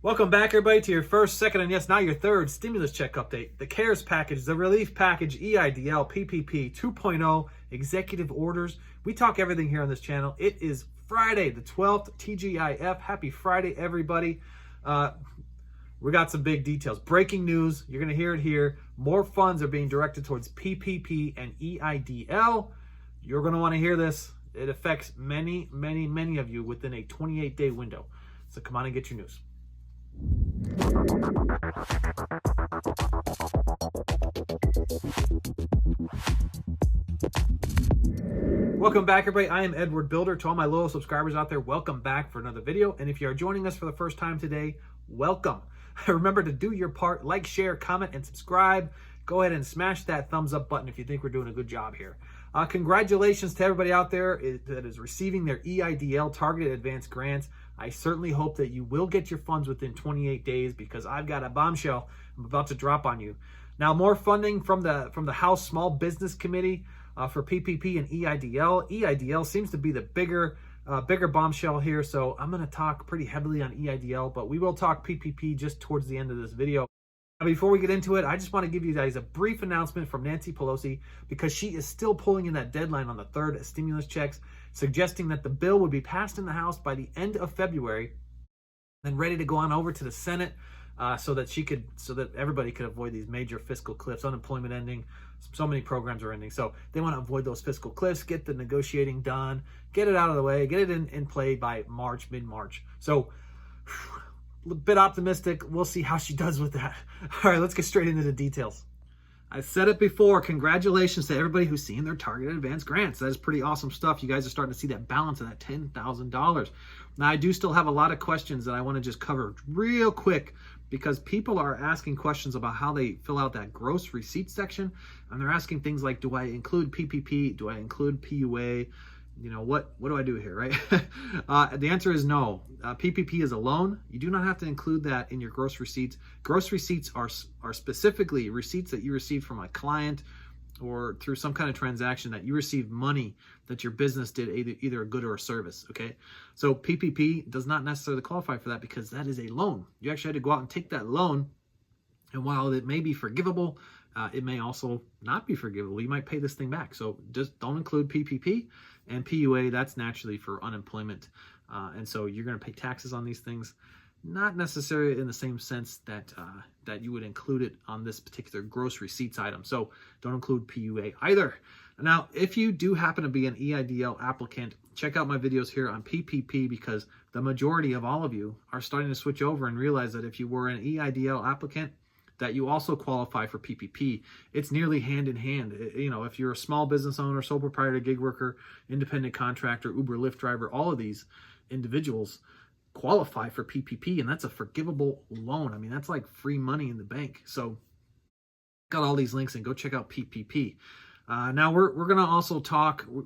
Welcome back, everybody, to your first, second, and yes, now your third stimulus check update. The CARES package, the relief package, EIDL, PPP 2.0, executive orders. We talk everything here on this channel. It is Friday, the 12th, TGIF. Happy Friday, everybody. We got some big details. Breaking news. You're going to hear it here. More funds are being directed towards PPP and EIDL. You're going to want to hear this. It affects many, many, many of you within a 28-day window. So come on and get your news. Welcome back, everybody. I am Edward Bilder. To all my loyal subscribers out there, welcome back for another video. And if you are joining us for the first time today, welcome. Remember to do your part, like, share, comment, and subscribe. Go ahead and smash that thumbs up button if you think we're doing a good job here. Congratulations to everybody out there that is receiving their EIDL targeted advanced grants. I certainly hope that you will get your funds within 28 days because I've got a bombshell I'm about to drop on you. Now, more funding from the House Small Business Committee for PPP and EIDL. EIDL seems to be the bigger bombshell here, so I'm going to talk pretty heavily on EIDL, but we will talk PPP just towards the end of this video. Before we get into it, I just want to give you guys a brief announcement from Nancy Pelosi because she is still pulling in that deadline on the third stimulus checks, suggesting that the bill would be passed in the House by the end of February, then ready to go on over to the Senate so that everybody could avoid these major fiscal cliffs, unemployment ending, so many programs are ending. So they want to avoid those fiscal cliffs, get the negotiating done, get it out of the way, get it in play by March, mid-March. So a bit optimistic. We'll see how she does with that. All right, let's get straight into the details. I said it before. Congratulations to everybody who's seeing their targeted advanced grants. That is pretty awesome stuff. You guys are starting to see that balance of that $10,000. Now, I do still have a lot of questions that I want to just cover real quick because people are asking questions about how they fill out that gross receipt section. And they're asking things like, do I include PPP? Do I include PUA? You know, what do I do here, right? The answer is no. PPP is a loan. You do not have to include that in your gross receipts. Gross receipts are specifically receipts that you received from a client or through some kind of transaction that you received money that your business did, either a good or a service, okay? So PPP does not necessarily qualify for that because that is a loan. You actually had to go out and take that loan, and while it may be forgivable, it may also not be forgivable. You might pay this thing back. So just don't include PPP and PUA. That's naturally for unemployment. And so you're going to pay taxes on these things, not necessarily in the same sense that you would include it on this particular gross receipts item. So don't include PUA either. Now, if you do happen to be an EIDL applicant, check out my videos here on PPP because the majority of all of you are starting to switch over and realize that if you were an EIDL applicant, that you also qualify for PPP. It's nearly hand in hand. You know, if you're a small business owner, sole proprietor, gig worker, independent contractor, Uber, Lyft driver, all of these individuals qualify for PPP, and that's a forgivable loan. I mean, that's like free money in the bank. So got all these links and go check out PPP. Now we're going to also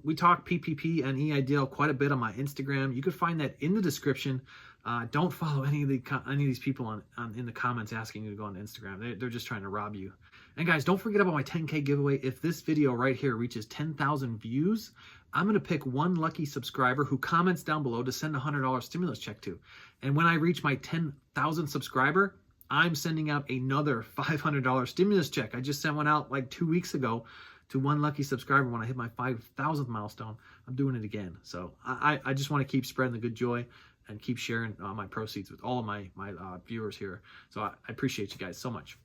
we talk PPP and EIDL quite a bit on my Instagram. You could find that in the description. Don't follow any of these people in the comments asking you to go on Instagram. They're just trying to rob you. And guys, don't forget about my 10K giveaway. If this video right here reaches 10,000 views, I'm going to pick one lucky subscriber who comments down below to send a $100 stimulus check to. And when I reach my 10,000 subscriber, I'm sending out another $500 stimulus check. I just sent one out like 2 weeks ago to one lucky subscriber when I hit my 5,000th milestone. I'm doing it again. So I just want to keep spreading the good joy and keep sharing my proceeds with all of my viewers here. So I appreciate you guys so much.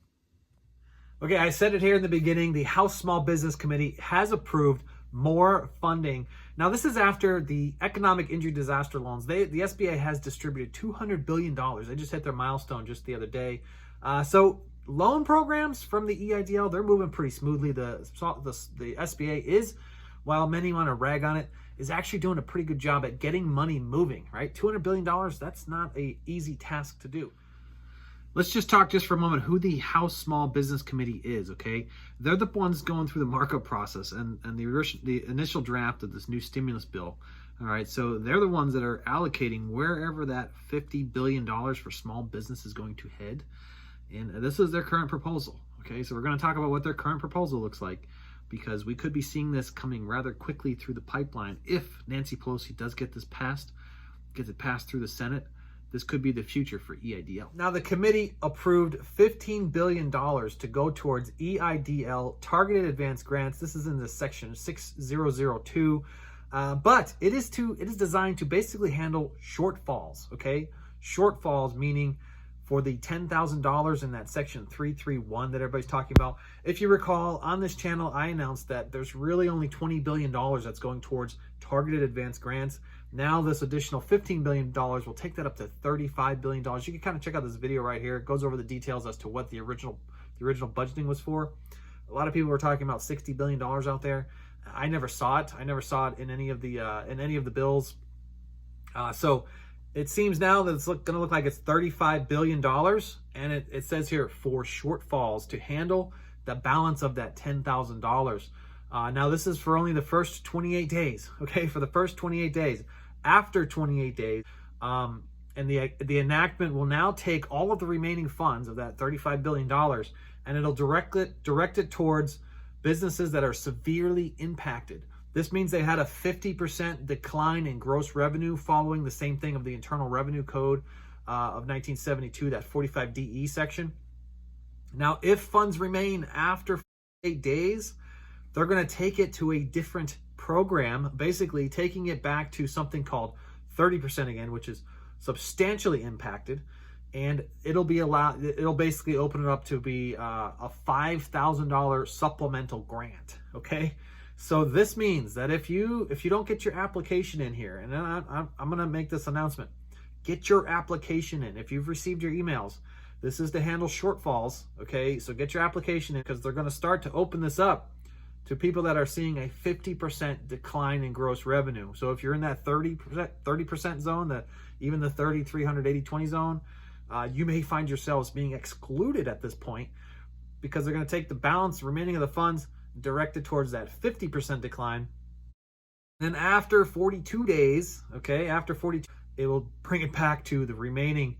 Okay, I said it here in the beginning. The House Small Business Committee has approved more funding. Now, this is after the economic injury disaster loans. The SBA has distributed $200 billion. They just hit their milestone just the other day. So loan programs from the EIDL, they're moving pretty smoothly. The SBA is, while many want to rag on it, is actually doing a pretty good job at getting money moving, right? $200 billion, that's not an easy task to do. Let's just talk just for a moment who the House Small Business Committee is, okay? They're the ones going through the markup process and the initial draft of this new stimulus bill. All right, so they're the ones that are allocating wherever that $50 billion for small business is going to head. And this is their current proposal, okay? So we're going to talk about what their current proposal looks like because we could be seeing this coming rather quickly through the pipeline if Nancy Pelosi does get this passed, gets it passed through the Senate, this could be the future for EIDL. Now, the committee approved $15 billion to go towards EIDL targeted advanced grants. This is in the section 6002, but it is designed to basically handle shortfalls. Okay, shortfalls meaning for the $10,000 in that section 331 that everybody's talking about. If you recall, on this channel, I announced that there's really only $20 billion that's going towards targeted advanced grants. Now this additional $15 billion will take that up to $35 billion. You can kind of check out this video right here. It goes over the details as to what the original budgeting was for. A lot of people were talking about $60 billion out there. I never saw it. I never saw it in any of the bills. So it seems now that it's going to look like it's $35 billion, and it says here for shortfalls to handle the balance of that $10,000. Now this is for only the first 28 days, okay? For the first 28 days. After 28 days, and the enactment will now take all of the remaining funds of that $35 billion, and it'll direct it towards businesses that are severely impacted. This means they had a 50% decline in gross revenue following the same thing of the Internal Revenue Code of 1972, that 45DE section. Now, if funds remain after 8 days, they're going to take it to a different program, basically taking it back to something called 30% again, which is substantially impacted. And it'll basically open it up to be a $5,000 supplemental grant, okay? So this means that if you don't get your application in here, and I'm going to make this announcement, get your application in. If you've received your emails, this is to handle shortfalls, okay? So get your application in, because they're going to start to open this up to people that are seeing a 50% decline in gross revenue. So if you're in that 30% zone, that even the 30, 300, 80, 20 zone, you may find yourselves being excluded at this point, because they're going to take the balance remaining of the funds directed towards that 50% decline. Then after 42 days, okay, after 42, it will bring it back to the remaining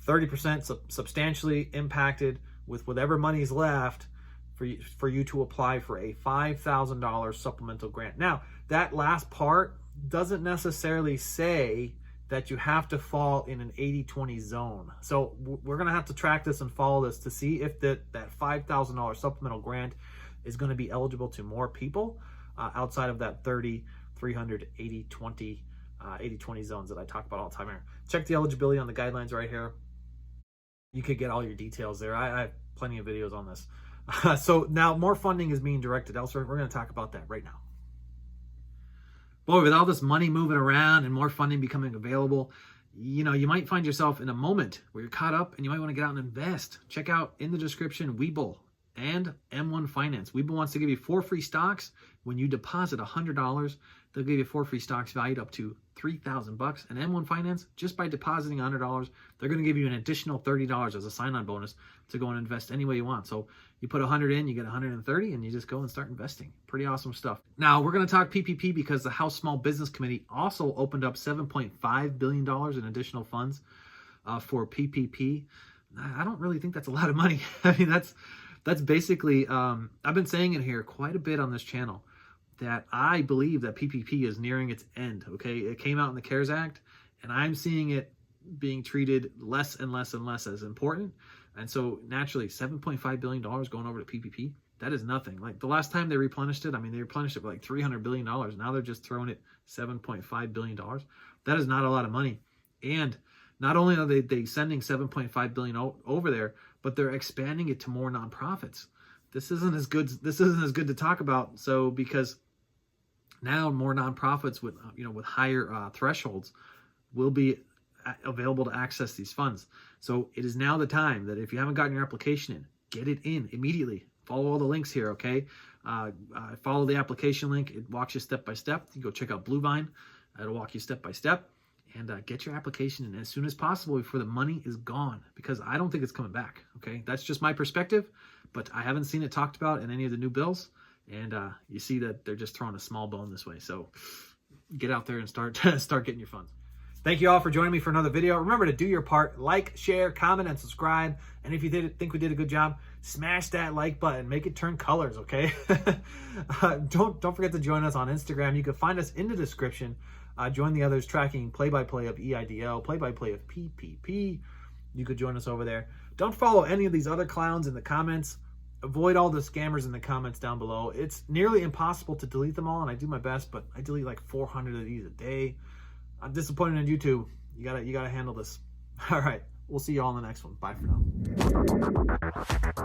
30% substantially impacted, with whatever money's left for you to apply for a $5,000 supplemental grant. Now, that last part doesn't necessarily say that you have to fall in an 80-20 zone. So we're going to have to track this and follow this to see if that $5,000 supplemental grant is going to be eligible to more people outside of that 30, 300, 80, 20, 80-20 zones that I talk about all the time here. Check the eligibility on the guidelines right here. You could get all your details there. I have plenty of videos on this. So now more funding is being directed elsewhere. We're going to talk about that right now. Boy, with all this money moving around and more funding becoming available, you might find yourself in a moment where you're caught up and you might want to get out and invest. Check out in the description Webull and M1 Finance. Webull wants to give you 4 free stocks. When you deposit $100, they'll give you 4 free stocks valued up to $3,000. And M1 Finance, just by depositing $100, they're going to give you an additional $30 as a sign-on bonus to go and invest any way you want. So you put 100 in, you get 130, and you just go and start investing. Pretty awesome stuff. Now, we're going to talk PPP because the House Small Business Committee also opened up $7.5 billion in additional funds for PPP. I don't really think that's a lot of money. I mean, that's basically, I've been saying it here quite a bit on this channel, that I believe that PPP is nearing its end, okay? It came out in the CARES Act, and I'm seeing it being treated less and less and less as important. And so naturally, $7.5 billion going over to PPP, that is nothing. Like the last time they replenished it, I mean, they replenished it for like $300 billion. Now they're just throwing it $7.5 billion. That is not a lot of money. And not only are they sending $7.5 billion over there, but they're expanding it to more nonprofits. This isn't as good to talk about. So because now more nonprofits with higher thresholds will be available to access these funds. So it is now the time that if you haven't gotten your application in, get it in immediately. Follow all the links here, okay? Follow the application link. It walks you step by step. You go check out BlueVine. It'll walk you step by step. And get your application in as soon as possible before the money is gone, because I don't think it's coming back, okay? That's just my perspective, but I haven't seen it talked about in any of the new bills, and you see that they're just throwing a small bone this way. So get out there and start getting your funds. Thank you all for joining me for another video. Remember to do your part. Like, share, comment, and subscribe. And if you think we did a good job, smash that like button. Make it turn colors, okay? Don't forget to join us on Instagram. You can find us in the description. Join the others tracking play-by-play of EIDL, play-by-play of PPP. You could join us over there. Don't follow any of these other clowns in the comments. Avoid all the scammers in the comments down below. It's nearly impossible to delete them all, and I do my best, but I delete like 400 of these a day. I'm disappointed in YouTube. You gotta handle this. All right, we'll see you all in the next one. Bye for now.